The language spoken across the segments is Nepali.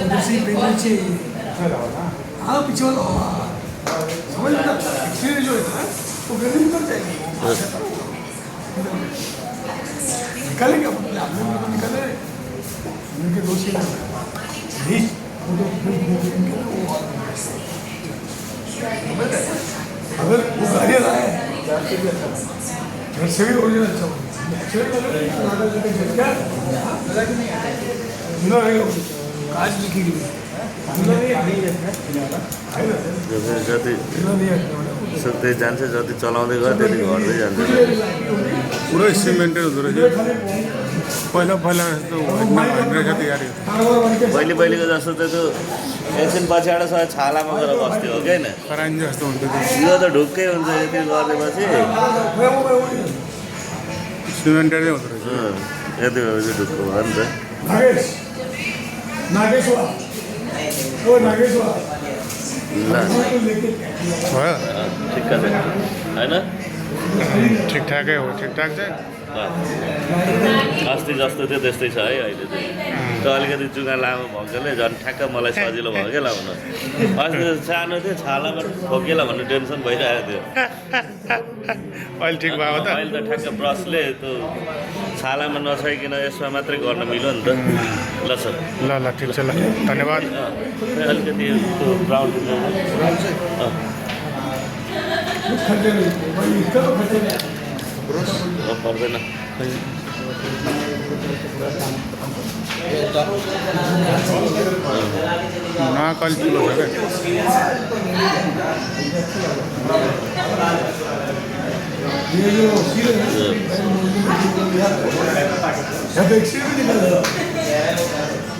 दूसरी पेन नीचे हाँ पीछे वाला समझ में एक्सपीरियंस जो है वो गर्मी निकल जाएगी निकालेंगे आप निकाले उनके दोषी अगर वो गाड़ियाँ लाए घर से भी ओरिजिनल अच्छा काज लिखी गई जति जान्छ जति चलाउँदै गयो त्यति घट्दै जान्छ पुरै सिमेन्टेड हुँदो रहेछ पहिला पहिला जस्तो होइन रहेछ तयारी पहिलेको जस्तो त त्यो एकछिन पछाडि सबै छालामा गएर बस्थ्यो हो कि होइन खरानी जस्तो हुन्थ्यो त्यो यो त ढुक्कै हुन्छ यति गरेपछि सिमेन्टेडै हुँदो रहेछ यति भएपछि ढुक्क भयो नि त नागेश्वर ओ नागेश्वर ल भयो ठिक्क छ होइन ठिकठाकै हो ठिकठाक चाहिँ अस्ति जस्तो थियो त्यस्तै छ है अहिले चाहिँ त अलिकति जुगा लामो भएकोले झन् ठ्याक्क मलाई सजिलो भयो क्या लाउन अस्ति सानो थियो छालामा ठोकेला भन्ने टेन्सन भइरहेको थियो अहिले ठिक भयो त अहिले त ठ्याक्क ब्रसले त्यो छालामा नछाइकन यसमा मात्रै गर्न मिल्यो नि त ल सर ल ल ठिक छ ल धन्यवाद अलिकति त्यो ब्राउन पर्दैन नाक अलिक ठुलो छ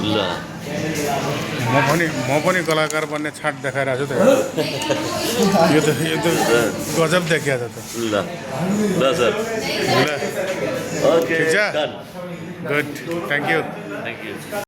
ल क्या म पनि कलाकार बन्ने छाट देखाइरहेको छु त यो त गजब देखिया त ल ल सर ल ओके ठिक छ done good thank you thank you